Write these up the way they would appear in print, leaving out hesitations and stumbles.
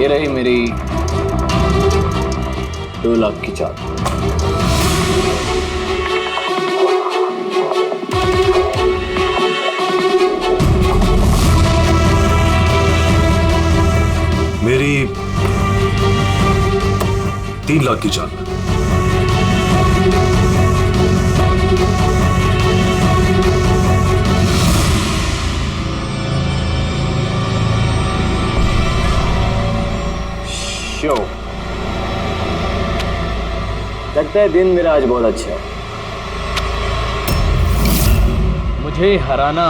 ये रही मेरी 2 लाख की चाल। मेरी 3 लाख की चाल। शो लगता है दिन मेरा आज बहुत अच्छा है। मुझे हराना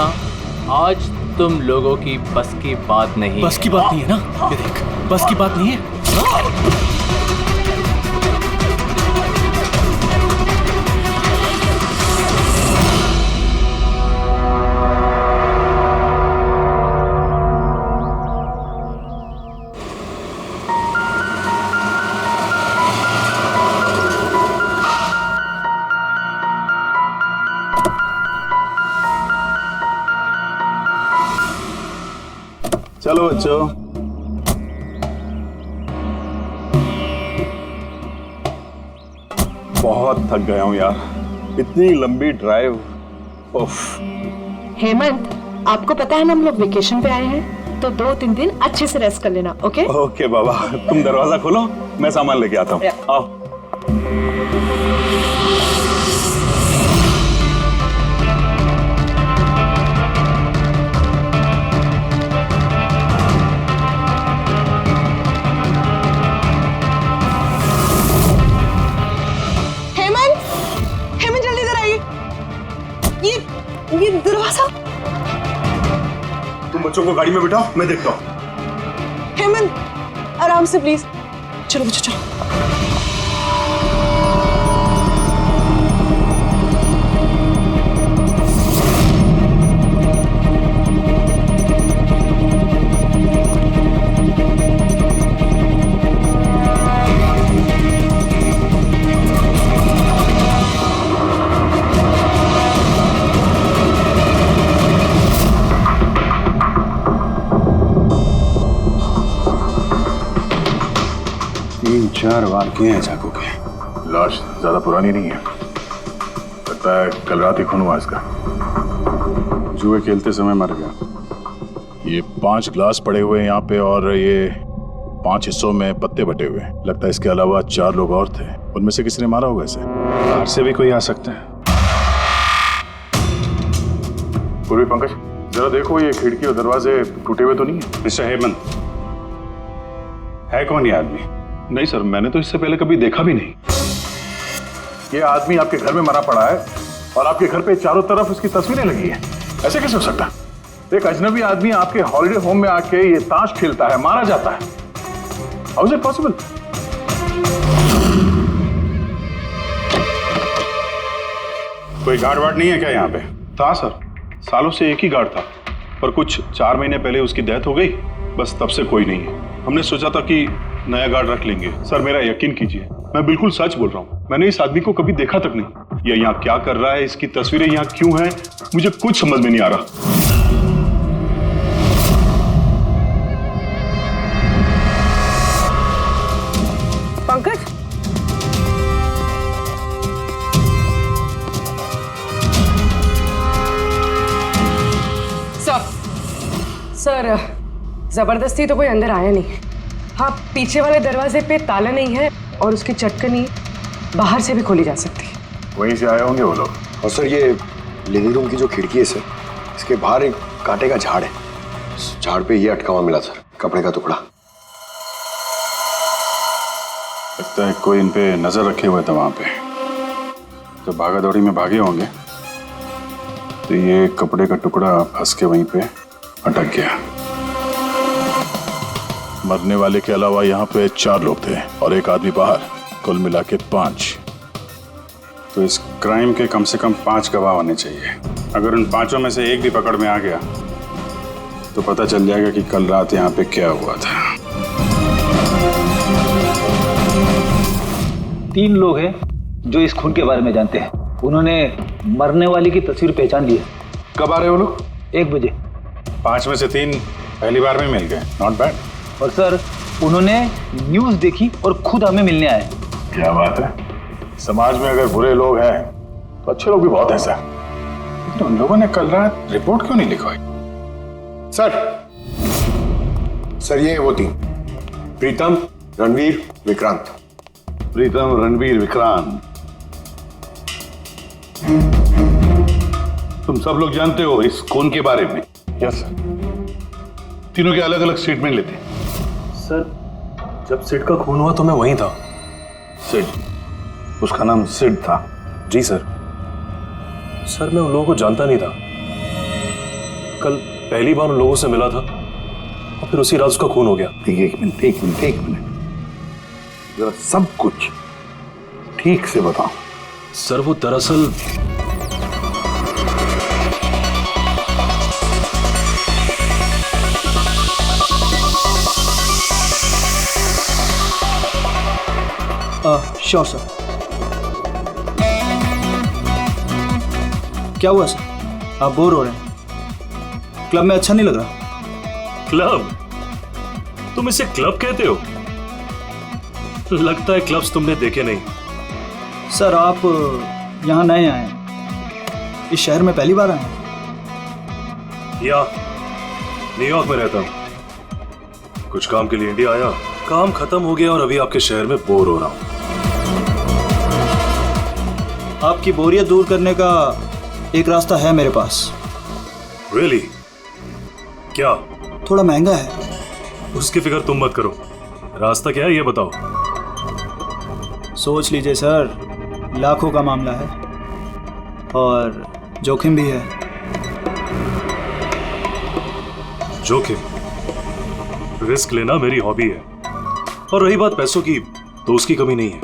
आज तुम लोगों की बस की बात नहीं। बस की बात नहीं है ना? ये देख, बस की बात नहीं है। चलो बच्चों, बहुत थक गया हूं यार, इतनी लंबी ड्राइव। उफ। हेमंत, आपको पता है ना हम लोग वेकेशन पे आए हैं, तो 2-3 दिन अच्छे से रेस्ट कर लेना। ओके ओके बाबा, तुम दरवाजा खोलो, मैं सामान लेके आता हूँ। आओ। ये दरवाजा। तुम बच्चों को गाड़ी में बिठाओ, मैं देखता हूँ। हेमंत, आराम से प्लीज। चलो बच्चों चलो। चार वार किए हैं चाकू के। लाश ज्यादा पुरानी नहीं है, लगता है कल रात ही खून हुआ इसका। जुए खेलते समय मर गया। ये 5 ग्लास पड़े हुए हैं यहाँ पे और ये 5 हिस्सों में पत्ते बटे हुए हैं। लगता है इसके अलावा 4 लोग और थे, उनमें से किसी ने मारा होगा इसे। बाहर से भी कोई आ सकता है। पूर्वी पंकज, जरा देखो ये खिड़की और दरवाजे टूटे हुए तो नहीं है? मिस्टर हेमंत, है कौन ये आदमी? नहीं सर, मैंने तो इससे पहले कभी देखा भी नहीं। ये आदमी आपके घर में मरा पड़ा है और आपके घर पे चारों तरफ उसकी तस्वीरें लगी हैं। ऐसे कैसे हो सकता है? एक अजनबी आदमी आपके हॉलिडे होम में आके ये ताश खेलता है, मारा जाता है। How is it possible? कोई गार्ड वार्ड नहीं है क्या यहाँ पे? था सर, सालों से एक ही गार्ड था, पर कुछ 4 महीने पहले उसकी डेथ हो गई, बस तब से कोई नहीं है। हमने सोचा था कि नया गार्ड रख लेंगे। सर मेरा यकीन कीजिए, मैं बिल्कुल सच बोल रहा हूँ। मैंने इस आदमी को कभी देखा तक नहीं। ये यहाँ क्या कर रहा है, इसकी तस्वीरें यहाँ क्यों हैं, मुझे कुछ समझ में नहीं आ रहा। पंकज, सर जबरदस्ती तो कोई अंदर आया नहीं है। हाँ, पीछे वाले दरवाजे पे ताला नहीं है और उसकी चटकनी बाहर से भी खोली जा सकती है। वहीं से आए होंगे वो लोग। और सर ये लिविंग रूम की जो खिड़की है सर, इसके बाहर एक कांटे का झाड़ है। उस झाड़ पे ये अटका हुआ मिला सर, कपड़े का टुकड़ा। लगता है कोई इन पे नजर रखे हुए था वहां पे। तो भागा दौड़ी में भागे होंगे, तो ये कपड़े का टुकड़ा फंस के वहीं पे अटक गया। मरने वाले के अलावा यहाँ पे 4 लोग थे और एक आदमी बाहर, कुल मिला के 5। तो इस क्राइम के कम से कम 5 गवाह होने चाहिए। अगर उन 5 में से एक भी पकड़ में आ गया तो पता चल जाएगा कि कल रात यहाँ पे क्या हुआ था। 3 लोग हैं जो इस खून के बारे में जानते हैं। उन्होंने मरने वाले की तस्वीर पहचान ली है। कब आ रहे हो लोग? 1 बजे। 5 में से 3 पहली बार में मिल गए, नॉट बैड। और सर, उन्होंने न्यूज देखी और खुद हमें मिलने आए। क्या बात है, समाज में अगर बुरे लोग हैं तो अच्छे लोग भी बहुत हैं सर। लेकिन उन लोगों ने कल रात रिपोर्ट क्यों नहीं लिखवाई? सर ये वो तीन, प्रीतम, रणवीर, विक्रांत। प्रीतम, रणवीर, विक्रांत, तुम सब लोग जानते हो इस खून के बारे में? Yes sir. तीनों के अलग अलग स्टेटमेंट लेते। सर जब सिड का खून हुआ तो मैं वहीं था। सिड, उसका नाम सिड था? जी सर। सर मैं उन लोगों को जानता नहीं था। कल पहली बार उन लोगों से मिला था और फिर उसी रात उसका खून हो गया। एक मिनट, जरा सब कुछ ठीक से बताओ। सर वो दरअसल श्योर सर। क्या हुआ सर, आप बोर हो रहे हैं? क्लब में अच्छा नहीं लग रहा? क्लब? तुम इसे क्लब कहते हो? लगता है क्लब्स तुमने देखे नहीं। सर आप यहाँ नए आए हैं, इस शहर में पहली बार आए हैं? या न्यूयॉर्क में रहता हूँ, कुछ काम के लिए इंडिया आया, काम खत्म हो गया और अभी आपके शहर में बोर हो रहा हूँ। आपकी बोरियत दूर करने का एक रास्ता है मेरे पास। Really? क्या? थोड़ा महंगा है। उसकी फिक्र तुम मत करो, रास्ता क्या है ये बताओ। सोच लीजिए सर, लाखों का मामला है और जोखिम भी है। जोखिम? रिस्क लेना मेरी हॉबी है, और रही बात पैसों की तो उसकी कमी नहीं है।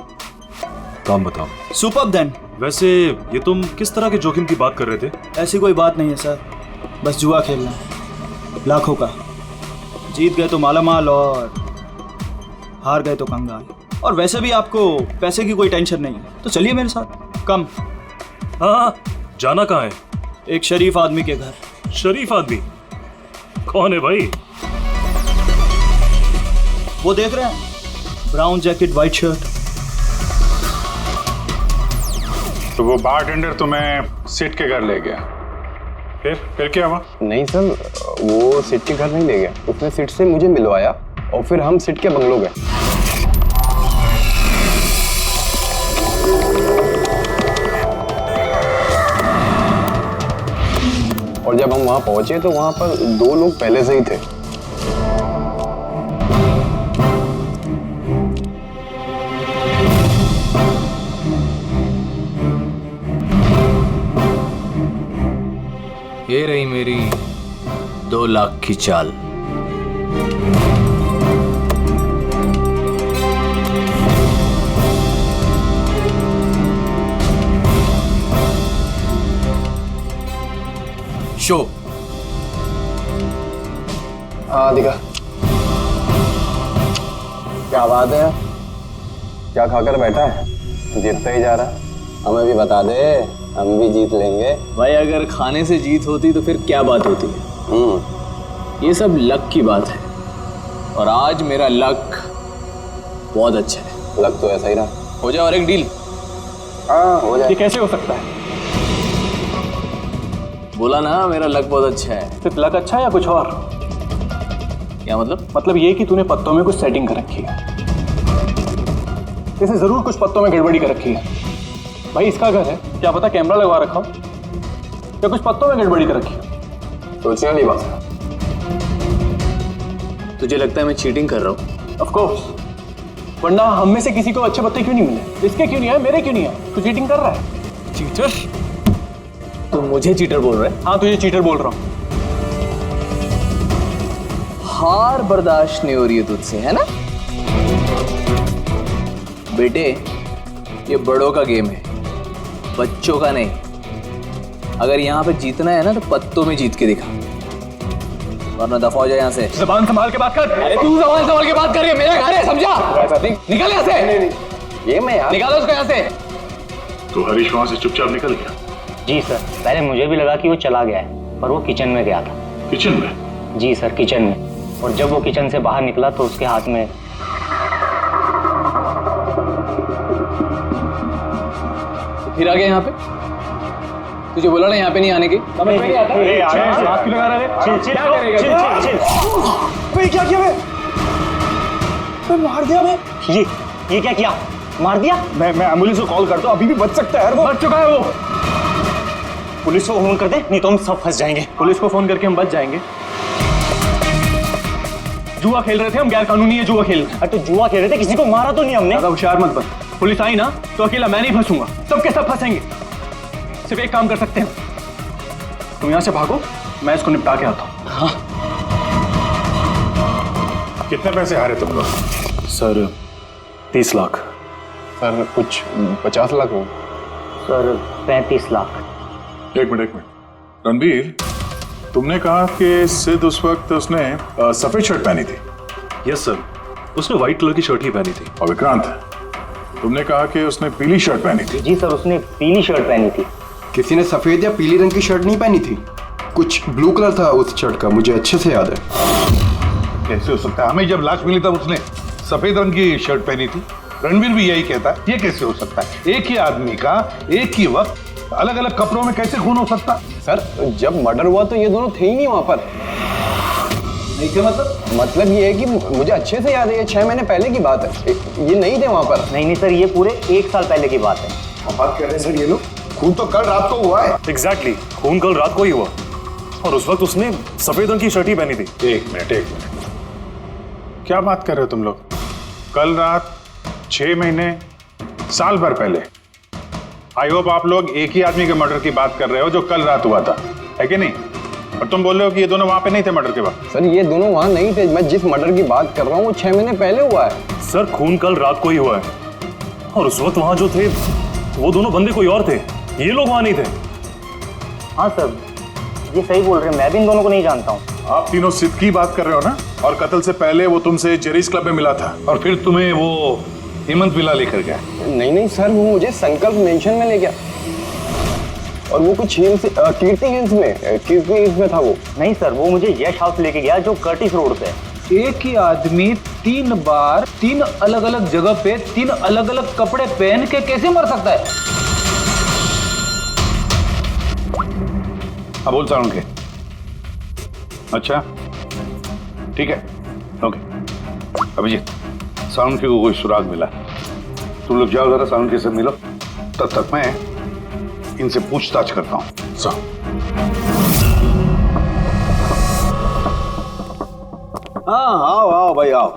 काम बताओ। Superb then. वैसे ये तुम किस तरह के जोखिम की बात कर रहे थे? ऐसी कोई बात नहीं है सर, बस जुआ खेलना, लाखों का। जीत गए तो मालामाल और हार गए तो कंगाल। और वैसे भी आपको पैसे की कोई टेंशन नहीं है, तो चलिए मेरे साथ। कम। हाँ, जाना कहाँ है? एक शरीफ आदमी के घर। शरीफ आदमी? कौन है भाई? वो देख रहे हैं, ब्राउन जैकेट व्हाइट शर्ट। तो वो बारटेंडर तुम्हें सिड के घर ले गया, फिर क्या हुआ? नहीं सर, वो सिड के घर नहीं ले गया, उसने सिड से मुझे मिलवाया और फिर हम सिड के बंगलो गए। और जब हम वहां पहुंचे तो वहां पर दो लोग पहले से ही थे। ये रही मेरी 2 लाख की चाल। शो। हाँ दिखा। क्या बात है, क्या खाकर बैठा है? जीतता ही जा रहा। हमें भी बता दे, हम भी जीत लेंगे। भाई अगर खाने से जीत होती तो फिर क्या बात होती है? ये सब लक की बात है, और आज मेरा लक बहुत अच्छा है। लक तो ऐसा ही रहा। हो जाए और एक डील। हाँ हो जाए। ये कैसे हो सकता है? बोला ना मेरा लक बहुत अच्छा है। सिर्फ लक अच्छा है या कुछ और? क्या मतलब? मतलब ये कि तूने पत्तों में कुछ सेटिंग कर रखी है। इसे जरूर कुछ पत्तों में गड़बड़ी कर रखी है। भाई इसका घर है, क्या पता कैमरा लगवा रखा हो या कुछ पत्तों में गड़बड़ी कर रखी है। सोचने वाली बात है। तुझे लगता है मैं चीटिंग कर रहा हूँ? ऑफ कोर्स, वरना हम में से किसी को अच्छे पत्ते क्यों नहीं मिले? इसके क्यों नहीं आए, मेरे क्यों नहीं आए? तू चीटिंग कर रहा है। चीटर? तू मुझे चीटर बोल रहा है? हाँ तुझे चीटर बोल रहा हूँ। हार बर्दाश्त नहीं हो रही है तुझसे, है ना? बेटे ये बड़ों का गेम है, बच्चों का नहीं। अगर यहाँ पे जीतना है ना तो पत्तों में जीत के दिखा, वरना दफा हो जाए यहाँ से। जबान संभाल के बात कर। अरे तू जबान संभाल के बात कर रही है, मेरा घर है, समझा? निकल यहाँ से। ये मैं यार। निकालो उसको यहाँ से। तो हरीश वहां से चुपचाप निकल गया? जी सर, पहले मुझे भी लगा कि वो चला गया है, पर वो किचन में गया था। किचन में? जी सर, किचन में। और जब वो किचन से बाहर निकला तो उसके हाथ में फिर आ गया यहाँ पे? तुझे बोला ना यहाँ पे नहीं आने की। क्या किया मैं मार दिया मैं। ये क्या किया? मार दिया? मैं एम्बुलेंस को कॉल करता हूँ, अभी भी बच सकता है। वो बच चुका है। वो पुलिस को फोन कर दे, नहीं तो हम सब फंस जाएंगे। पुलिस को फोन करके हम बच जाएंगे। जुआ खेल रहे थे हम, गैर कानूनी है जुआ खेल। अरे तो जुआ खेल रहे थे, किसी को मारा तो नहीं हमने। ज्यादा होशियार मत बन। पुलिस आई ना तो अकेला मैं नहीं फंसूंगा, सबके सब फंसेंगे। सिर्फ एक काम कर सकते हैं, तुम यहाँ से भागो, मैं इसको निपटा के आता हूँ। हाँ। कितने पैसे हारे तुम लोग? सर 30 लाख। सर कुछ 50 लाख हो। सर 35 लाख। एक मिनट रणबीर, तुमने कहा कि सिद्ध उस वक्त उसने सफेद शर्ट पहनी थी। यस सर, उसने व्हाइट कलर की शर्ट ही पहनी थी। और विक्रांत, तुमने कहा कि उसने पीली शर्ट पहनी थी। जी सर, उसने पीली शर्ट पहनी थी। किसी ने सफेद या पीली रंग की शर्ट नहीं पहनी थी, कुछ ब्लू कलर था उस शर्ट का, मुझे अच्छे से याद है। कैसे हो सकता है? हमें जब लाश मिली तब उसने सफेद रंग की शर्ट पहनी थी। रणवीर भी यही कहता है। ये कैसे हो सकता है? एक ही आदमी का एक ही वक्त अलग अलग कपड़ों में कैसे खून हो सकता? सर जब मर्डर हुआ तो ये दोनों थे ही नहीं वहां पर। नहीं थे मतलब ये है कि मुझे अच्छे से याद है, ये 6 महीने पहले की बात है, ये नहीं थे वहां पर। नहीं सर, ये पूरे 1 साल पहले की बात है। बात कर रहे हैं सर ये लोग। खून तो कल रात को हुआ है। एग्जैक्टली, खून कल रात को ही हुआ और उस वक्त उसने सफेद रंग की शर्ट ही पहनी थी। एक मिनट क्या बात कर रहे हो तुम लोग? कल रात 6 महीने साल भर पहले। आई होप आप लोग एक ही आदमी के मर्डर की बात कर रहे हो जो कल रात हुआ था, है कि नहीं? और तुम बोल रहे हो कि ये दोनों वहां पे नहीं थे मर्डर के वक्त। सर ये दोनों वहां नहीं थे, मैं जिस मर्डर की बात कर रहा हूँ वो 6 महीने पहले हुआ है। सर खून कल रात को ही हुआ है और उस वक्त वहां जो थे वो दोनों बंदे कोई और थे, ये लोग वहां नहीं थे। हाँ सर, ये सही बोल रहे हैं, मैं भी इन दोनों को नहीं जानता हूँ। आप तीनों सिद्ध की बात कर रहे हो ना? और कत्ल से पहले वो तुमसे जेरीज क्लब में मिला था और फिर तुम्हें वो हेमंत विला लेकर गया। नहीं सर, वो मुझे संकल्प मेंशन में ले गया और वो कुछ कीर्ति हिल्स में था वो। नहीं सर, वो मुझे यश हाउस लेके गया जो कर्टिस रोड पे है। एक ही आदमी 3 बार 3 अलग अलग जगह पे 3 अलग अलग कपड़े पहन के कैसे मर सकता है? हाँ बोल साउंड के। अच्छा ठीक है, ओके। अभिजीत, साउंड के को कोई सुराग मिला, तुम लोग जाओ जरा साउंड के से मिलो, तब तक मैं इनसे पूछताछ करता हूँ। हाँ आओ भाई आओ,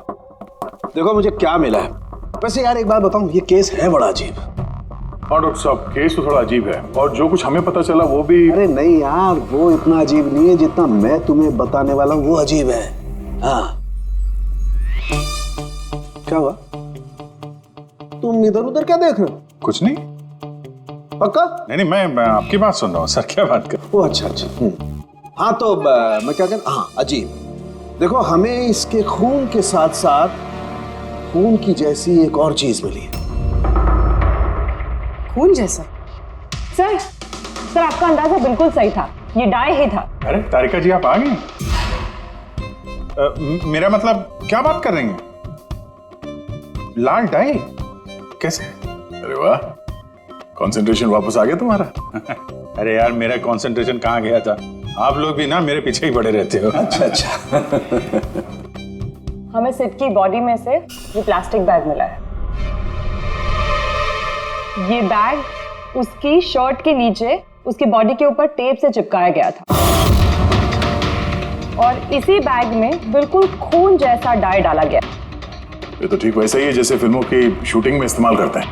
देखो मुझे क्या मिला है। वैसे यार एक बात बताऊं, ये केस है बड़ा अजीब। और डॉक्टर साहब केस तो थोड़ा अजीब है और जो कुछ हमें पता चला वो भी। अरे नहीं यार, वो इतना अजीब नहीं है जितना मैं तुम्हें बताने वाला हूँ वो अजीब है। हाँ क्या हुआ? तुम इधर उधर क्या देख रहे हो? कुछ नहीं। पक्का? नहीं मैं आपकी बात सुन रहा हूँ सर, क्या बात कर। ओ अच्छा। हाँ तो मैं क्या कह, हाँ अजीब। देखो हमें इसके खून के साथ साथ खून की जैसी एक और चीज मिली है। खून जैसा? सर आपका अंदाजा बिल्कुल सही था, ये डाई ही था। अरे तारिका जी आप आ गई? मेरा मतलब क्या बात कर रही हैं? लाल डाई कैसे? अरे वाह, कंसंट्रेशन वापस आ गया तुम्हारा। अरे यार मेरा कंसंट्रेशन कहाँ गया था? आप लोग भी ना मेरे पीछे ही पड़े रहते हो। अच्छा। हमें सिड की बॉडी में से ये प्लास्टिक बैग मिला है। ये बैग उसकी शर्ट के नीचे उसकी बॉडी के ऊपर टेप से चिपकाया गया था और इसी बैग में बिल्कुल खून जैसा डाई डाला गया। ये तो ठीक वैसा ही है जैसे फिल्मों की शूटिंग में इस्तेमाल करते हैं,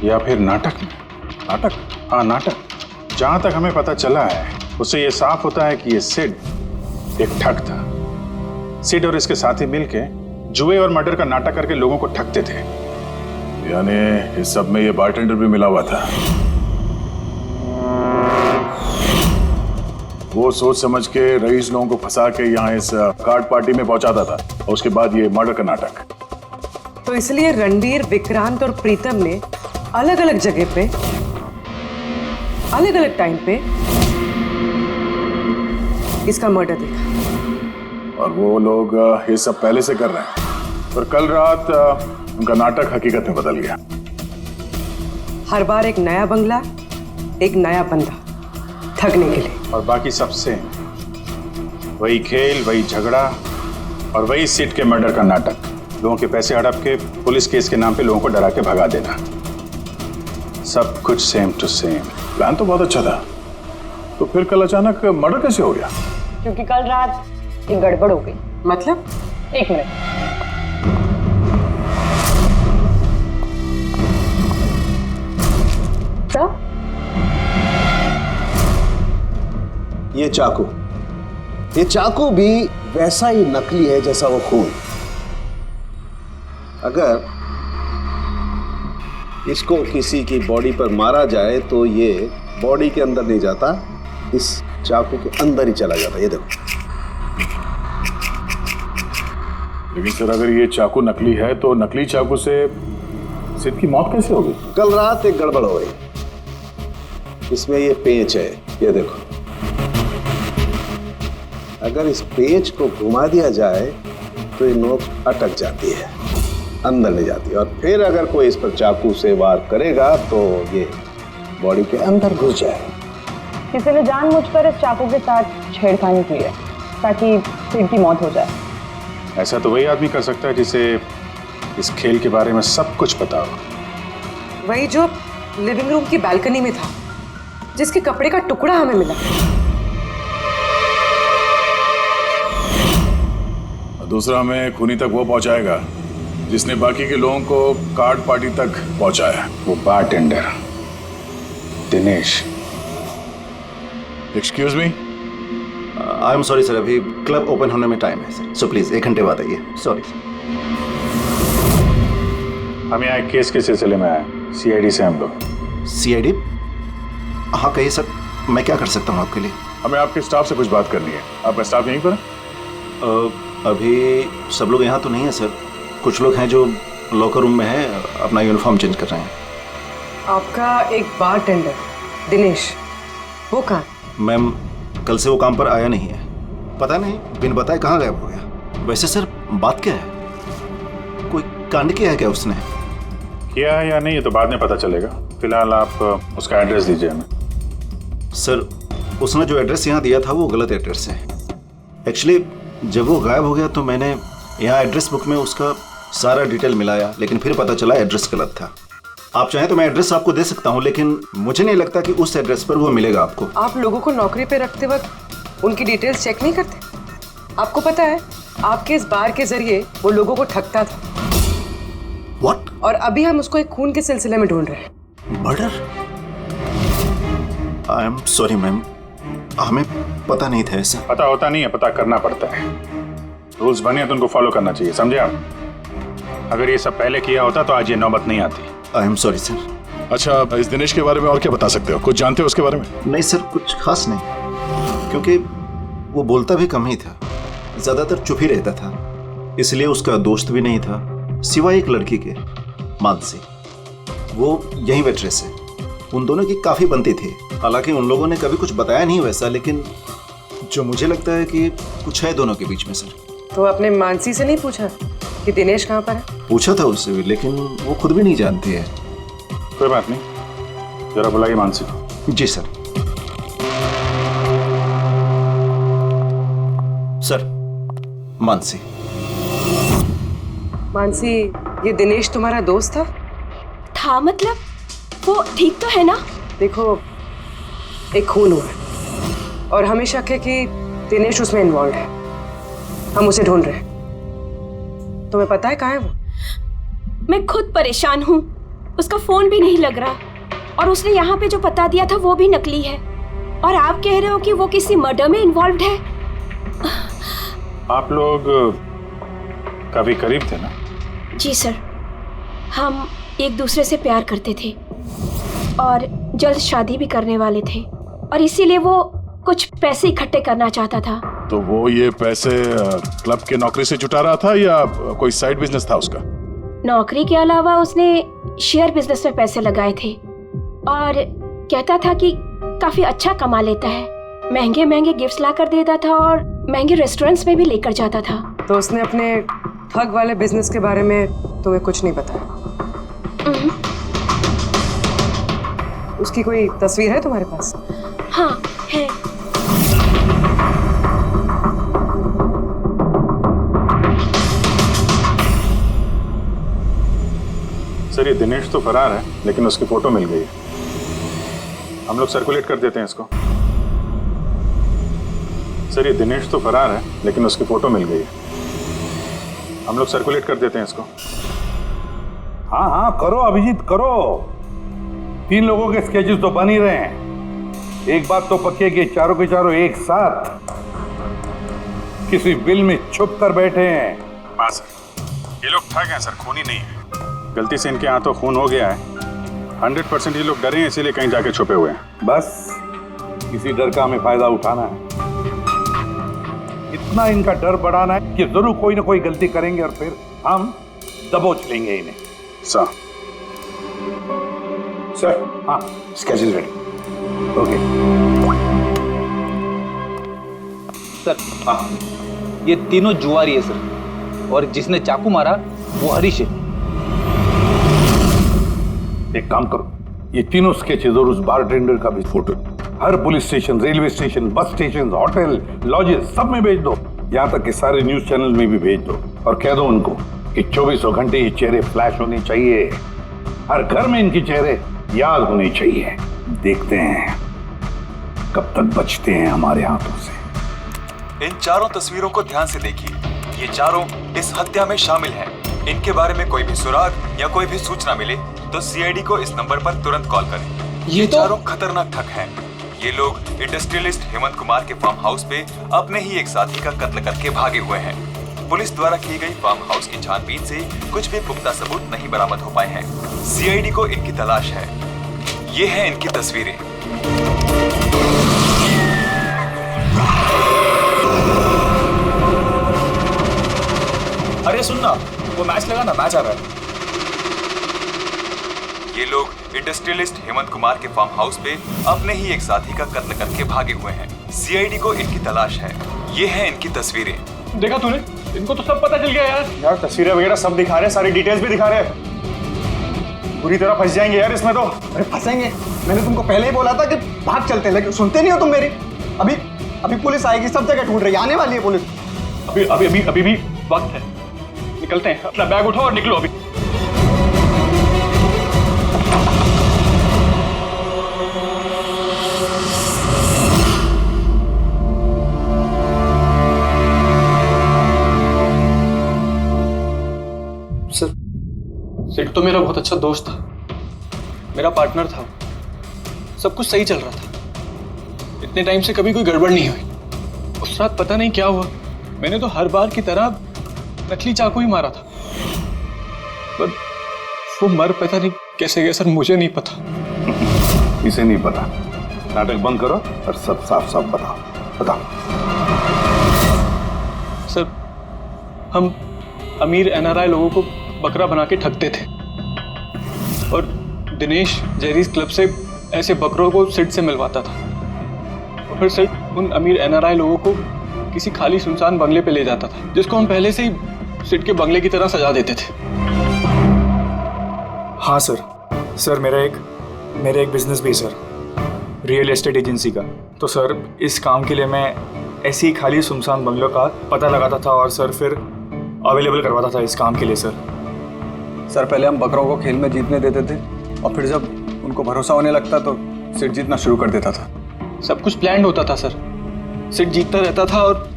या फिर नाटक में। नाटक? हाँ नाटक। जहां तक हमें पता चला है उससे ये साफ होता है कि ये सिड एक ठग था। सिड और इसके साथी मिलके जुए और मर्डर का नाटक करके लोगों को ठगते थे। यानी इस सब में ये बारटेंडर भी मिला हुआ था। वो सोच समझ के रईस लोगों को फंसा के यहाँ इस कार्ड पार्टी में पहुंचाता था और उसके बाद ये मर्डर का नाटक। तो इसलिए रणबीर, विक्रांत और प्रीतम ने अलग अलग जगह पे अलग अलग टाइम पे इसका मर्डर देखा और वो लोग ये सब पहले से कर रहे हैं, पर कल रात उनका नाटक हकीकत में बदल गया। हर बार एक नया बंगला, एक नया बंदा ठगने के लिए। और बाकी सब सेम, वही खेल, वही झगड़ा और वही सीट के मर्डर का नाटक। लोगों के पैसे हड़प के पुलिस केस के नाम पे लोगों को डरा के भगा देना, सब कुछ सेम टू सेम। प्लान तो बहुत अच्छा था, तो फिर कल अचानक मर्डर कैसे हो गया? क्योंकि कल रात एक गड़बड़ हो गई। मतलब? एक मिनट। क्या? ये चाकू भी वैसा ही नकली है जैसा वो खून। अगर इसको किसी की बॉडी पर मारा जाए तो ये बॉडी के अंदर नहीं जाता, इस चाकू के अंदर ही चला जाता। ये देखो। लेकिन सर अगर ये चाकू नकली है तो नकली चाकू से सिद्ध की मौत कैसे होगी? कल रात एक गड़बड़ हो गई। इसमें ये पेंच है, ये देखो। अगर इस पेंच को घुमा दिया जाए तो ये नोक अटक जाती है, अंदर ले जाती है, और फिर अगर कोई इस पर चाकू से वार करेगा तो ये बॉडी के अंदर घुस जाएगा। किसी ने जानबूझकर इस चाकू के साथ छेड़खानी की है ताकि सिड की मौत हो जाए। ऐसा तो वही आदमी कर सकता है जिसे इस खेल के बारे में सब कुछ पता हो। वही जो लिविंग रूम की बालकनी में था, जिसके कपड़े का टुकड़ा हमें मिला। दूसरा हमें खूनी तक वो पहुंचाएगा जिसने बाकी के लोगों को कार्ड पार्टी तक पहुंचाया, वो bartender Dinesh. Excuse me, I am sorry sir, अभी क्लब ओपन होने में टाइम है सर, सो प्लीज 1 घंटे बाद आइए। Sorry sir. हम यहाँ एक केस के सिलसिले में आए, सीआईडी से हम लोग। सीआईडी? हाँ कहिए सर, मैं क्या कर सकता हूँ आपके लिए? हमें आपके स्टाफ से कुछ बात करनी है। आपका स्टाफ यहीं पर है? अभी सब लोग यहाँ तो नहीं है सर, कुछ लोग हैं जो लॉकर रूम में हैं, अपना यूनिफॉर्म चेंज कर रहे हैं। आपका एक बारटेंडर दिनेश, वो कहाँ? मैम कल से वो काम पर आया नहीं है, पता नहीं बिन बताए कहाँ गायब हो गया। वैसे सर बात क्या है, कोई कांड किया है क्या उसने? किया है या नहीं ये तो बाद में पता चलेगा, फिलहाल आप उसका एड्रेस दीजिए हमें। सर उसने जो एड्रेस यहाँ दिया था वो गलत एड्रेस है। एक्चुअली जब वो गायब हो गया तो मैंने यहाँ एड्रेस बुक में उसका सारा डिटेल मिलाया, लेकिन फिर पता चला एड्रेस गलत था। आप चाहें तो मैं एड्रेस आपको दे सकता हूँ, लेकिन मुझे नहीं लगता कि उस एड्रेस पर वो मिलेगा आपको। आप लोगों को नौकरी पे रखते वक्त उनकी डिटेल्स चेक नहीं करते? आपको पता है आपके इस बार के जरिए वो लोगों को ठगता था। What? और अभी हम उसको एक खून के सिलसिले में ढूंढ रहे हैं। Murder? I am sorry ma'am, हमें पता नहीं था ऐसा। पता होता नहीं है, पता करना पड़ता है। रूल्स बने हैं तो उनको फॉलो करना चाहिए, समझे आप? अगर ये सब पहले किया होता तो आज ये नौबत नहीं आती। I am sorry sir. अच्छा, इस दिनेश के बारे में और क्या बता सकते हो? कुछ जानते हो उसके बारे में? नहीं सर, कुछ खास नहीं, क्योंकि वो बोलता भी कम ही था, ज्यादातर चुप ही रहता था, इसलिए उसका दोस्त भी नहीं था सिवाय एक लड़की के, मानसी। वो यही वेट्रेस है, उन दोनों की काफी बनती थी। हालांकि उन लोगों ने कभी कुछ बताया नहीं वैसा, लेकिन जो मुझे लगता है कि कुछ है दोनों के बीच में सर। तो आपने मानसी से नहीं पूछा कि दिनेश कहाँ पर है? पूछा था उससे भी, लेकिन वो खुद भी नहीं जानती है। कोई बात नहीं, जरा बुलाइए मानसी को। जी सर। सर मानसी। मानसी, ये दिनेश तुम्हारा दोस्त था? मतलब वो ठीक तो है ना? देखो, एक खून हुआ है और हमें शक है कि दिनेश उसमें इन्वॉल्व है। हम उसे ढूंढ रहे हैं। तुम्हें पता है कहाँ है वो? मैं खुद परेशान हूँ, उसका फोन भी नहीं लग रहा, और उसने यहाँ पे जो बता दिया था वो भी नकली है, और आप कह रहे हो कि वो किसी मर्डर में इन्वॉल्व है। आप लोग काफी करीब थे ना? जी सर, हम एक दूसरे से प्यार करते थे और जल्द शादी भी करने वाले थे, और इसीलिए वो कुछ पैसे इकट्ठे करना चाहता था। तो वो ये पैसे क्लब के नौकरी से जुटा रहा था या कोई साइड बिजनेस था उसका? नौकरी के अलावा उसने शेयर बिजनेस में पैसे लगाए थे, और कहता था कि काफी अच्छा कमा लेता है। महंगे महंगे गिफ्ट्स ला कर देता था और महंगे रेस्टोरेंट्स में भी लेकर जाता था। तो उसने अपने ठग वाले बिजनेस के बारे में तुम्हें कुछ नहीं बताया? उसकी कोई तस्वीर है तुम्हारे पास? हाँ है। सर ये दिनेश तो फरार है, लेकिन उसकी फोटो मिल गई है। हम लोग सर्कुलेट कर देते हैं इसको। सर ये दिनेश तो फरार है, लेकिन उसकी फोटो मिल गई है। हम लोग सर्कुलेट कर देते हैं इसको। हाँ हाँ करो अभिजीत करो। 3 लोगों के स्केचेस तो बन ही रहे हैं। एक बात तो पक्की है कि चारों के चारों एक साथ किसी बिल में छुप कर बैठे हैं। हाँ सर, ये लोग ठग हैं सर, खूनी नहीं है। गलती से इनके हाथों खून हो गया है। 100% ये लोग डरे हैं, इसीलिए कहीं जाके छुपे हुए हैं। बस किसी डर का हमें फायदा उठाना है। इतना इनका डर बढ़ाना है कि जरूर कोई ना कोई गलती करेंगे और फिर हम दबोच लेंगे इन्हें। सर हाँ स्केड्यूल रेडी। ओके सर हाँ, ये तीनों जुआरी है सर, और जिसने चाकू मारा वो हरीश है। एक काम करो, ये तीनों स्केचेस और उस बारटेंडर का भी फोटो हर police station, railway station, bus station, hotel, lodges सब में भेज दो। यहाँ तक कि सारे न्यूज चैनल में भी भेज दो और कह दो उनको कि 24 घंटे ये चेहरे फ्लैश होने चाहिए। हर घर में इनके चेहरे याद होने चाहिए। देखते हैं कब तक बचते हैं हमारे हाथों से। इन चारों तस्वीरों को ध्यान से देखिए। ये चारों इस हत्या में शामिल हैं। इनके बारे में कोई भी सुराग या कोई भी सूचना मिले तो सीआईडी को इस नंबर पर तुरंत कॉल करें। ये चारों खतरनाक ठग हैं। ये लोग इंडस्ट्रियलिस्ट हेमंत कुमार के फार्म हाउस पे अपने ही एक साथी का कत्ल करके भागे हुए हैं। पुलिस द्वारा की गई फार्म हाउस की छानबीन से कुछ भी पुख्ता सबूत नहीं बरामद हो पाए हैं। सीआईडी को इनकी तलाश है। ये हैं इनकी तस्वीरें। अरे सुनना, वो मैच लगा ना, मैच आ रहा है। ये लोग इंडस्ट्रियलिस्ट हेमंत कुमार के फार्म हाउस पे अपने ही एक साथी का कत्ल करके भागे हुए हैं। सीआईडी को इनकी तलाश है। ये हैं इनकी तस्वीरें। देखा तूने, इनको तो सब पता चल गया यार। यार तस्वीरें वगैरह सब दिखा रहे हैं, सारी डिटेल्स भी दिखा रहे हैं। पूरी तरह फंस जाएंगे यार इसमें तो। अरे फंसेंगे, मैंने तुमको पहले ही बोला था कि भाग चलते हैं, लेकिन सुनते नहीं हो तुम मेरी। अभी पुलिस आएगी, सब जगह ढूंढ रही है, आने वाली है पुलिस। अभी भी वक्त है, निकलते हैं। अपना बैग उठाओ और निकलो अभी। सिड तो मेरा बहुत अच्छा दोस्त था, मेरा पार्टनर था। सब कुछ सही चल रहा था। इतने टाइम से कभी कोई गड़बड़ नहीं हुई। उस रात पता नहीं क्या हुआ, मैंने तो हर बार की तरह नकली चाकू ही मारा था, पर वो मर पता नहीं कैसे गया सर, मुझे नहीं पता। इसे नहीं पता। नाटक बंद करो और सब साफ साफ बताओ। सर हम अमीर एनआरआई लोगों को बकरा बना के ठगते थे, और दिनेश जेरीज क्लब से ऐसे बकरों को सिड से मिलवाता था, और फिर सिड उन अमीर एनआरआई लोगों को किसी खाली सुनसान बंगले पे ले जाता था, जिसको हम पहले से ही सिड के बंगले की तरह सजा देते थे। हाँ सर मेरा एक बिजनेस भी सर, रियल एस्टेट एजेंसी का। तो सर इस काम के लिए मैं ऐसे ही खाली सुनसान बंगलों का पता लगाता था और सर फिर अवेलेबल करवाता था इस काम के लिए। सर पहले हम बकरों को खेल में जीतने देते थे, और फिर जब उनको भरोसा होने लगता तो सिड जीतना शुरू कर देता था। सब कुछ प्लान्ड होता था सर। सिड जीतता रहता था और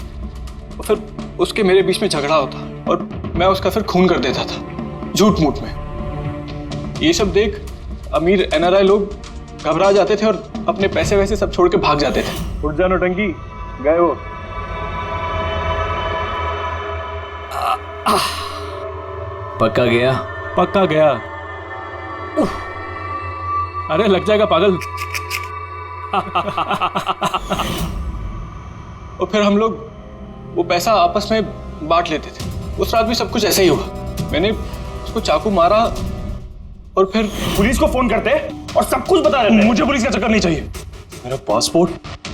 फिर उसके मेरे बीच में झगड़ा होता, और मैं उसका फिर खून कर देता था झूठ मूठ में। ये सब देख अमीर एनआरआई लोग घबरा जाते थे और अपने पैसे वैसे सब छोड़ के भाग जाते थे। उठ जानो टंकी, गए वो। पक्का गया? पक्का गया। अरे लग जाएगा पागल। और फिर हम लोग वो पैसा आपस में बांट लेते थे। उस रात भी सब कुछ ऐसा ही हुआ। मैंने उसको चाकू मारा और फिर पुलिस को फोन करते और सब कुछ बता देते। मुझे पुलिस का चक्कर नहीं चाहिए। मेरा पासपोर्ट,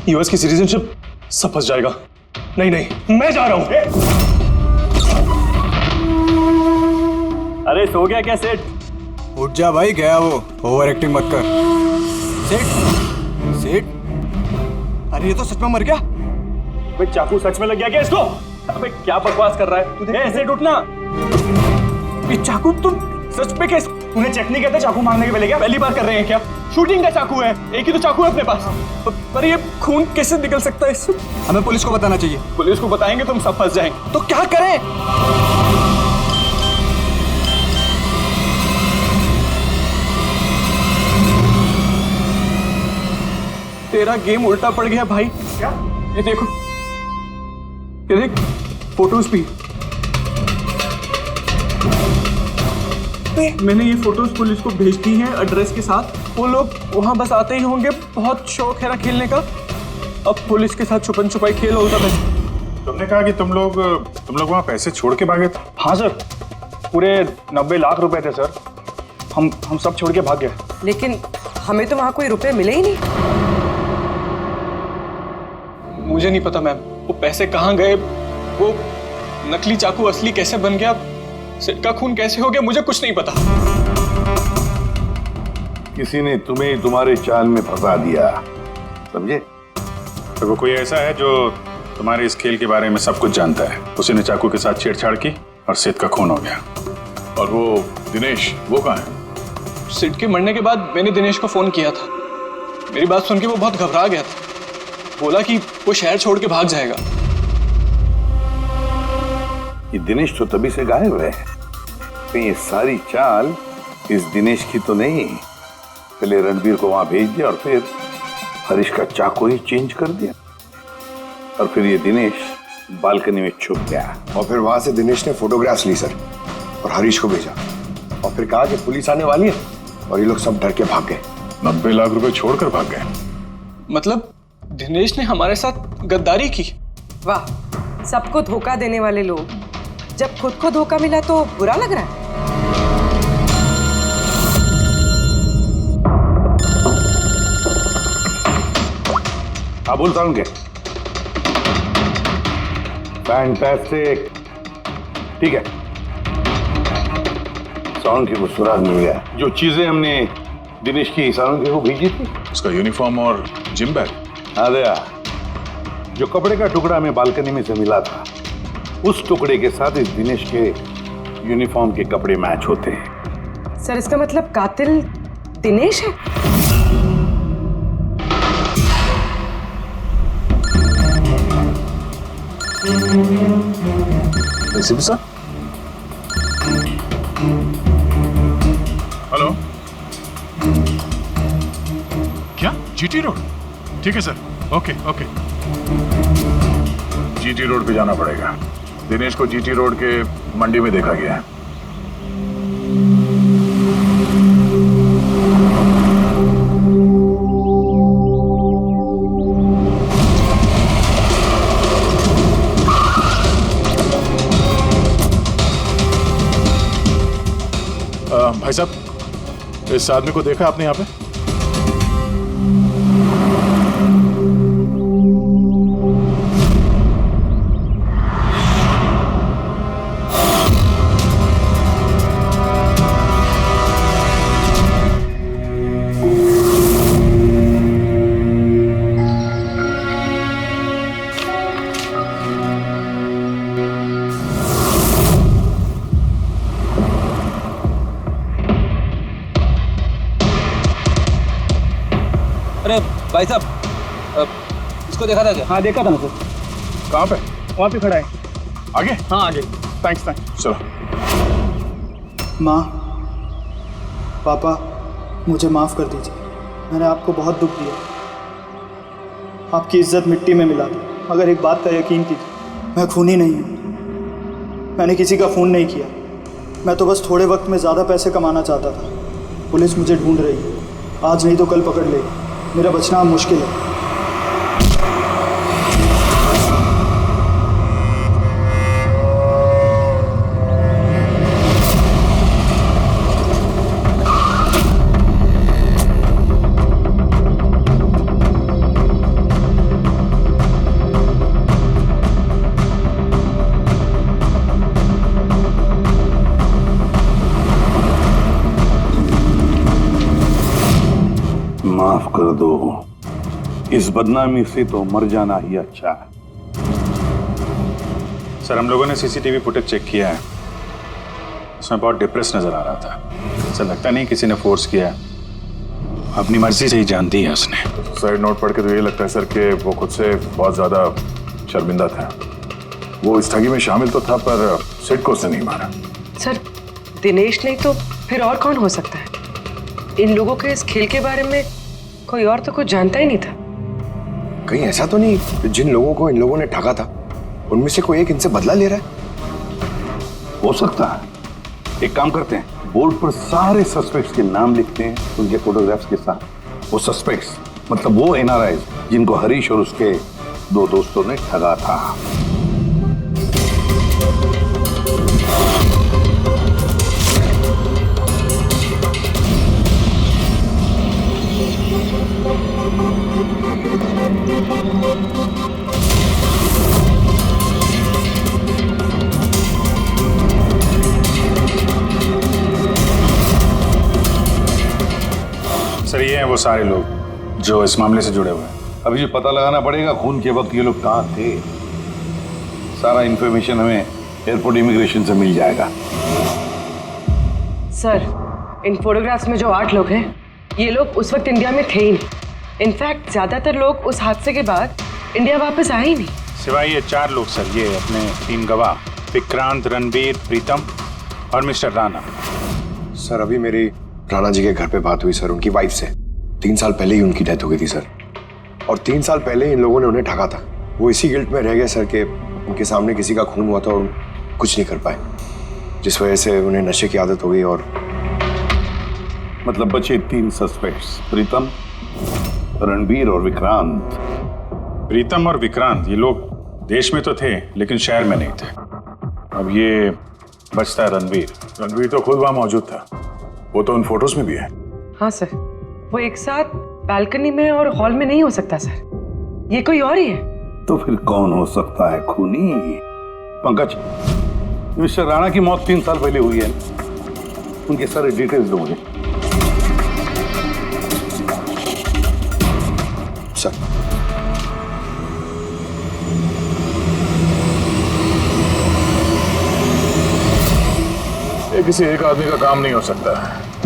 यूएस की सिटीजनशिप सब फंस जाएगा। नहीं मैं जा रहा हूं। अरे सो गया क्या सेठ? उठ जा भाई, गया वो। ओवर एक्टिंग मत कर। सेठ, अरे ये तो सच में मर गया। अबे चाकू सच में लग गया क्या इसको? अबे क्या बकवास कर रहा है? ऐसे उठना। ये चाकू तुम सच में कैसे? तूने चेक नहीं किया था चाकू मांगने के पहले? क्या पहली बार कर रहे हैं क्या? शूटिंग का चाकू है, एक ही तो चाकू है अपने पास। पर ये खून कैसे निकल सकता है इससे? हमें पुलिस को बताना चाहिए। पुलिस को बताएंगे तो हम सब फंस जाएंगे। तो क्या करें? तेरा गेम उल्टा पड़ गया भाई। क्या? ये देखो, ये देख, फोटोज भी। मैंने ये फोटोज पुलिस को भेज दी हैं एड्रेस के साथ। वो लोग वहां बस आते ही होंगे। बहुत शौक है ना खेलने का। अब पुलिस के साथ छुपन छुपाई खेल होता है। तुमने कहा कि तुम लोग वहां पैसे छोड़ के भागे थे? हाँ सर, पूरे 90 लाख रुपए थे सर। हम सब छोड़ के भाग गए। लेकिन हमें तो वहां कोई रुपए मिले ही नहीं। मुझे नहीं पता मैम, वो पैसे कहाँ गए, वो नकली चाकू असली कैसे बन गया, सिट का खून कैसे हो गया, मुझे कुछ नहीं पता। किसी ने तुम्हें तुम्हारे चाल में फंसा दिया, समझे? तो वो कोई ऐसा है जो तुम्हारे इस खेल के बारे में सब कुछ जानता है। उसी ने चाकू के साथ छेड़छाड़ की और सिट का खून हो गया। और वो दिनेश, वो कहाँ है? सिट के मरने के बाद मैंने दिनेश को फोन किया था। मेरी बात सुन के वो बहुत घबरा गया था। बोला कि वो शहर छोड़ के भाग जाएगा। ये दिनेश तो तभी से गायब है। कहीं ये सारी चाल इस दिनेश की तो नहीं? पहले रणबीर को वहां भेज दिया और फिर हरीश का चाकू ही चेंज कर दिया, और फिर ये दिनेश बालकनी में छुप गया। और फिर वहां से दिनेश ने फोटोग्राफ्स ली सर, और हरीश को भेजा, और फिर कहा कि पुलिस आने वाली है, और ये लोग सब डर के भाग गए। 90 लाख रुपए छोड़कर भाग गए? मतलब दिनेश ने हमारे साथ गद्दारी की? वाह, सबको धोखा देने वाले लोग। जब खुद को धोखा मिला तो बुरा लग रहा है। हाँ बोल साउंड, फैंटास्टिक। ठीक है, साउंड की को सुराग मिल गया। जो चीजें हमने दिनेश की साउंड को भेजी थी, उसका यूनिफॉर्म और जिम बैग। हाँ दया, जो कपड़े का टुकड़ा हमें बालकनी में से मिला था, उस टुकड़े के साथ इस दिनेश के यूनिफॉर्म के कपड़े मैच होते हैं। सर, इसका मतलब कातिल दिनेश है? सर, हेलो, क्या जीटी रोड? ठीक है sir, okay okay. GT road पे जाना पड़ेगा। दिनेश को जीटी रोड के मंडी में देखा गया है। भाई साहब, इस आदमी को देखा आपने यहाँ पे? अरे भाई साहब, इसको देखा था क्या? हाँ देखा था ना सर। कहाँ पे? वहाँ पे खड़ा है। आगे? हाँ आगे। थैंक्स। चलो। माँ, पापा, मुझे माफ़ कर दीजिए। मैंने आपको बहुत दुख दिया। आपकी इज्जत मिट्टी में मिला दी। अगर एक बात का यकीन कीजिए, मैं खूनी नहीं हूँ। मैंने किसी का खून नहीं किया। मैं तो बस थोड़े वक्त में ज़्यादा पैसे कमाना चाहता था। पुलिस मुझे ढूंढ रही है, आज नहीं तो कल पकड़ लेगी। मेरा बचना अब मुश्किल है। माफ कर दो। इस बदनामी से तो मर जाना ही अच्छा है। सर हम लोगों ने सीसीटीवी फुटेज चेक किया है, उसमें बहुत डिप्रेस नजर आ रहा था। ऐसा लगता नहीं किसी ने फोर्स किया है, अपनी मर्जी से ही जान दी है उसने। साइड नोट पढ़ के तो ये लगता है सर कि वो खुद से बहुत ज्यादा शर्मिंदा था। वो इस ठगी में शामिल तो था पर सिड को उसने नहीं मारा। सर दिनेश नहीं तो फिर और कौन हो सकता है? इन लोगों के इस खेल के बारे में कोई और तो कुछ जानता ही नहीं था। कहीं ऐसा तो नहीं जिन लोगों को इन लोगों ने ठगा था उनमें से कोई एक इनसे बदला ले रहा है? हो सकता है। एक काम करते हैं, बोर्ड पर सारे सस्पेक्ट्स के नाम लिखते हैं उनके फोटोग्राफ्स के साथ। वो सस्पेक्ट्स मतलब वो एनआरआई जिनको हरीश और उसके दो दोस्तों ने ठगा था। सर ये हैं वो सारे लोग जो इस मामले से जुड़े हुए हैं। अभी ये पता लगाना पड़ेगा खून के वक्त ये लोग कहाँ थे। सारा इंफॉर्मेशन हमें एयरपोर्ट इमिग्रेशन से मिल जाएगा। सर इन फोटोग्राफ्स में जो 8 लोग हैं ये लोग उस वक्त इंडिया में थे ही नहीं। इनफैक्ट ज्यादातर लोग उस हादसे के बाद इंडिया वापस आए ही नहीं। सिवाय ये 4 लोग सर, ये अपने 3 गवाह विक्रांत, रणबीर, प्रीतम और मिस्टर राणा। सर अभी मेरी राणा जी के घर पे बात हुई सर उनकी वाइफ से। 3 साल पहले ही उनकी डेथ हो गई थी सर, और 3 साल पहले इन लोगों ने उन्हें ठगा था। वो इसी गिल्ट में रह गए सर कि उनके सामने किसी का खून हुआ था और कुछ नहीं कर पाए, जिस वजह से उन्हें नशे की आदत हो गई। और मतलब बचे 3 सस्पेक्ट्स, प्रीतम, रणबीर और विक्रांत। प्रीतम और विक्रांत ये लोग देश में तो थे लेकिन शहर में नहीं थे। अब ये बचता है रणबीर। रणबीर तो खुद वहां मौजूद था, वो तो उन फोटोज में भी है। हाँ सर, वो एक साथ बालकनी में और हॉल में नहीं हो सकता सर, ये कोई और ही है। तो फिर कौन हो सकता है खूनी? पंकज, मिस्टर राणा की मौत 3 साल पहले हुई है, उनके सारे डिटेल्स दो मुझे। सर ये किसी एक आदमी का काम नहीं हो सकता,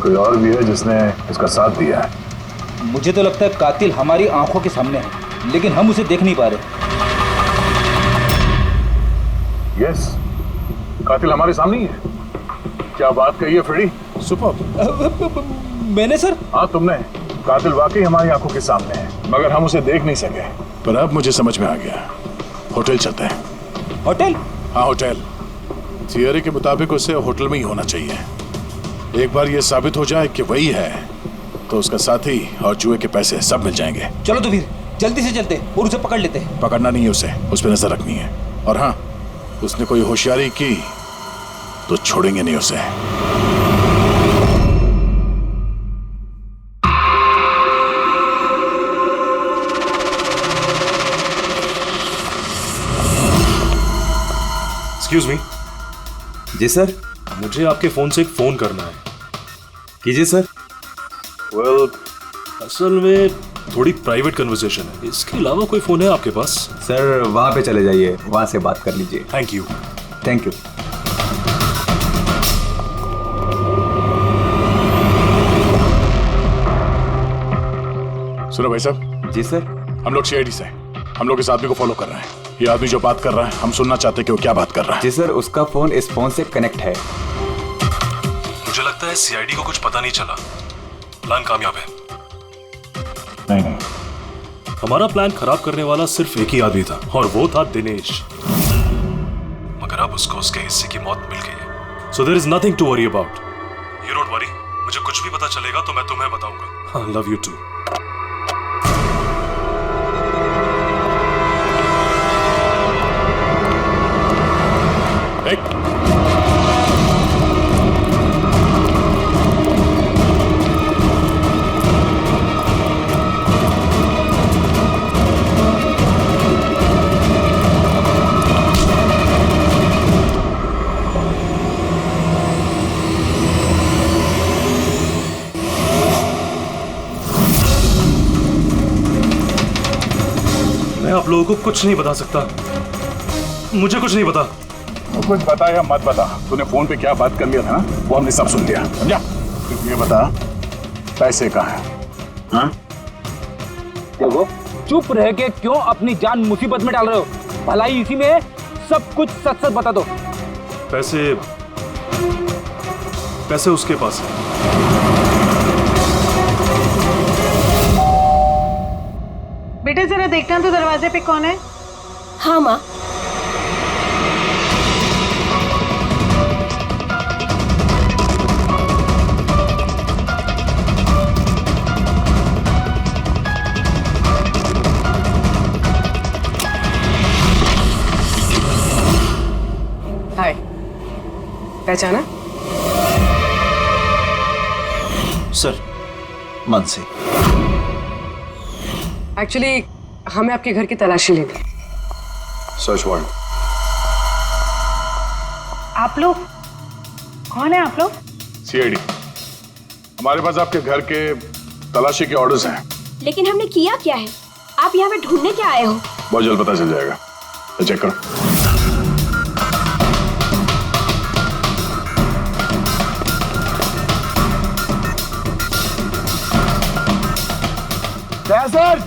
कोई और भी है जिसने इसका साथ दिया है। मुझे तो लगता है कातिल हमारी आंखों के सामने है, लेकिन हम उसे देख नहीं पा रहे। यस, कातिल हमारे सामने ही है। क्या बात कही है फ्रेडी, सुपर। मैंने सर? हाँ तुमने। कातिल वाकई हमारी आंखों के सामने है, मगर हम उसे देख नहीं सके। पर अब मुझे समझ में आ गया, होटल चलते हैं। होटल? हाँ होटल। थियरी के मुताबिक उसे होटल में ही होना चाहिए। एक बार ये साबित हो जाए कि वही है तो उसका साथी और जुए के पैसे सब मिल जाएंगे। चलो तो फिर जल्दी से चलते और उसे पकड़ लेते हैं। पकड़ना नहीं है उसे, उस पर नजर रखनी है। और हाँ, उसने कोई होशियारी की तो छोड़ेंगे नहीं उसे। Excuse me. जी सर। मुझे आपके फोन से एक फोन करना है। कीजिए सर। वेल, असल में थोड़ी प्राइवेट कन्वर्सेशन है, इसके अलावा कोई फोन है आपके पास? सर वहां पे चले जाइए, वहां से बात कर लीजिए। Thank you. Thank you. सुनो भाई साहब। जी सर। हम लोग सीआईडी से हैं, हम लोग इस आदमी को फॉलो कर रहे हैं। ये आदमी जो बात कर रहा है हम सुनना चाहते हैं कि वो क्या बात कर रहा है। जी सर, उसका फोन इस फोन से कनेक्ट है। मुझे लगता है सीआईडी को कुछ पता नहीं चला। प्लान कामयाब है? नहीं, हमारा प्लान खराब करने वाला सिर्फ एक ही आदमी था और वो था दिनेश। मगर अब उसको उसके हिस्से की मौत मिल गई है। So there is nothing to worry about. You don't worry, मुझे कुछ भी पता चलेगा तो मैं तुम्हें बताऊंगा। I love you too. आप लोगों को कुछ नहीं बता सकता। मुझे कुछ नहीं पता। तो कुछ बता या मत बता, तूने फोन पे क्या बात कर लिया था ना, वो हमने सब सुन लिया, समझा? ये बता, पैसे कहाँ हैं? हाँ? देखो, चुप रह के क्यों अपनी जान मुसीबत में डाल रहे हो? भलाई इसी में है, सब कुछ सच सच बता दो। पैसे उसके पास है। बेटे जरा देखना तो दरवाजे पे कौन है? हाँ माँ। हाय, पहचाना? सर, मानसी। एक्चुअली हमें आपके घर की तलाशी लेनी है। Search warrant. आप लोग कौन है? आप लोग सीआईडी। हमारे पास आपके घर के तलाशी के ऑर्डर्स हैं। लेकिन हमने किया क्या है? आप यहाँ पे ढूंढने क्या आए हो? बहुत जल्द पता चल जाएगा, तो चेक करो। सर,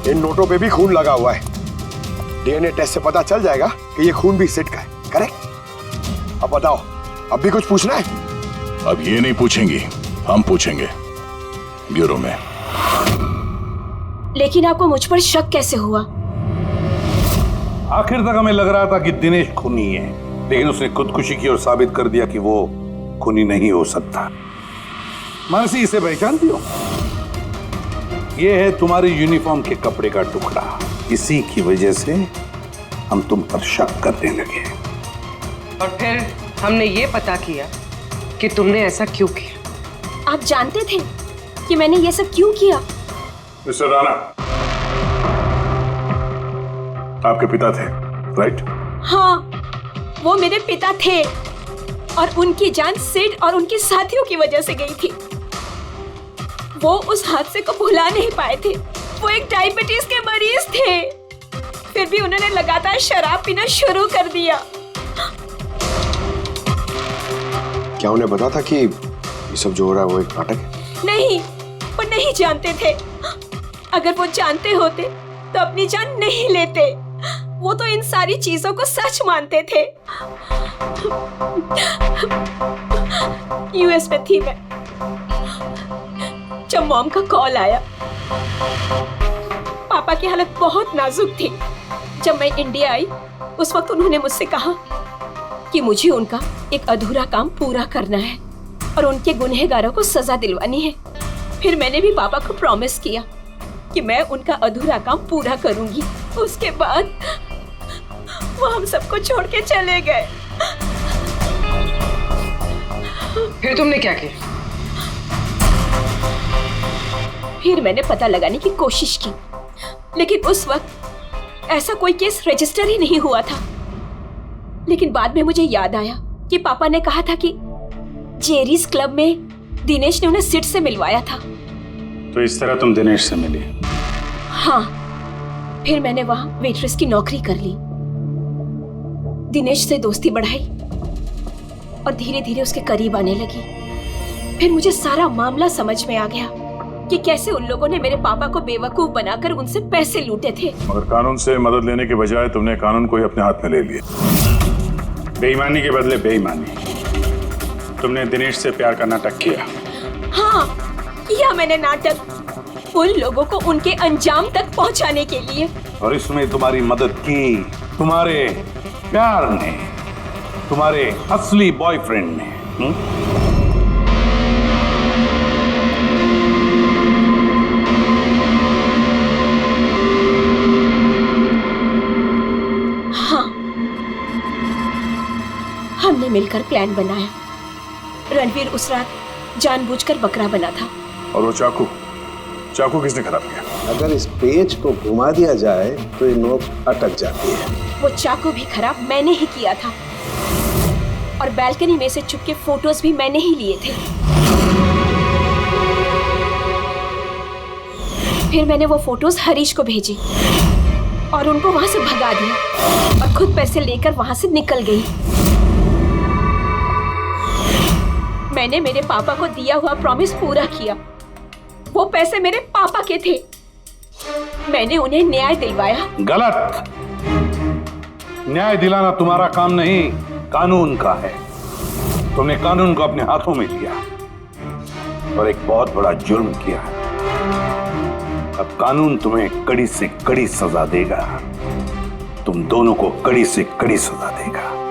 इन नोटों पे भी खून लगा हुआ है। डीएनए टेस्ट से पता चल जाएगा कि ये खून भी सिड का है, करेक्ट? अब बताओ, अब भी कुछ पूछना है? अब ये नहीं पूछेंगी, हम पूछेंगे ब्यूरो में। लेकिन आपको मुझ पर शक कैसे हुआ? आखिर तक हमें लग रहा था कि दिनेश खूनी है, लेकिन उसने खुदकुशी की और साबित कर दिया कि वो खूनी नहीं हो सकता। मानसी, इसे पहचानती हो? ये है तुम्हारे यूनिफॉर्म के कपड़े का टुकड़ा। इसी की वजह से हम तुम पर शक करने लगे। और फिर हमने ये पता किया कि तुमने ऐसा क्यों किया। आप जानते थे कि मैंने ये सब क्यों किया? मिस्टर राणा, आपके पिता थे, राइट? हाँ, वो मेरे पिता थे और उनकी जान सिड और उनके साथियों की वजह से गई थी। वो उस हादसे को भुला नहीं पाए थे। वो एक डायबिटीज के मरीज थे, फिर भी उन्होंने लगातार शराब पीना शुरू कर दिया। क्या उन्हें पता था कि ये सब जो हो रहा है वो एक नाटक है? नहीं, वो नहीं जानते थे। अगर वो जानते होते तो अपनी जान नहीं लेते। वो तो इन सारी चीजों को सच मानते थे। यूएस में थी मैं जब मॉम का कॉल आया। पापा की हालत बहुत नाजुक थी। जब मैं इंडिया आई उस वक्त उन्होंने मुझसे कहा कि मुझे उनका एक अधूरा काम पूरा करना है और उनके गुनहगारों को सजा दिलवानी है। फिर मैंने भी पापा को प्रॉमिस किया कि मैं उनका अधूरा काम पूरा करूंगी। उसके बाद वो हम सबको छोड़ के चले गए। फिर तुमने क्या किया? फिर मैंने पता लगाने की कोशिश की, लेकिन उस वक्त ऐसा कोई केस रजिस्टर ही नहीं हुआ था। लेकिन बाद में मुझे याद आया कि पापा ने कहा था कि जेरीज क्लब में दिनेश ने उन्हें सिड से मिलवाया था। तो इस तरह तुम दिनेश से मिली? हाँ, फिर मैंने वहां वेट्रेस की नौकरी कर ली, दिनेश से दोस्ती बढ़ाई और धीरे धीरे उसके करीब आने लगी। फिर मुझे सारा मामला समझ में आ गया कि कैसे उन लोगों ने मेरे पापा को बेवकूफ बनाकर उनसे पैसे लूटे थे। मगर कानून से मदद लेने के बजाय तुमने कानून को ही अपने हाथ में ले लिया। बेईमानी के बदले बेईमानी। तुमने दिनेश से प्यार का नाटक किया। हाँ, किया मैंने नाटक उन लोगों को उनके अंजाम तक पहुंचाने के लिए। और इसमें तुम्हारी मदद की तुम्हारे प्यार ने, तुम्हारे असली बॉयफ्रेंड ने। हाँ, हमने मिलकर प्लान बनाया। रणवीर उस रात जानबूझकर बकरा बना था। और वो चाकू चाकू किसने खराब किया? अगर इस पेज को घुमा दिया जाए तो ये नोक अटक जाती है। वो चाकू भी खराब मैंने ही किया था और बालकनी में से चुपके फोटोज भी मैंने ही लिए थे। फिर मैंने वो फोटोज हरीश को भेजी और उनको वहां से भगा दिया और खुद पैसे लेकर वहां से निकल गई। मैंने मेरे पापा को दिया हुआ प्रॉमिस पूरा किया। वो पैसे मेरे पापा के थे। मैंने उन्हें न्याय दिलवाया। गलत। न्याय दिलाना तुम्हारा काम नहीं, कानून का है। तुमने कानून को अपने हाथों में लिया और एक बहुत बड़ा जुर्म किया है। अब कानून तुम्हें कड़ी से कड़ी सजा देगा। तुम दोनों को कड़ी से कड़ी सजा देगा।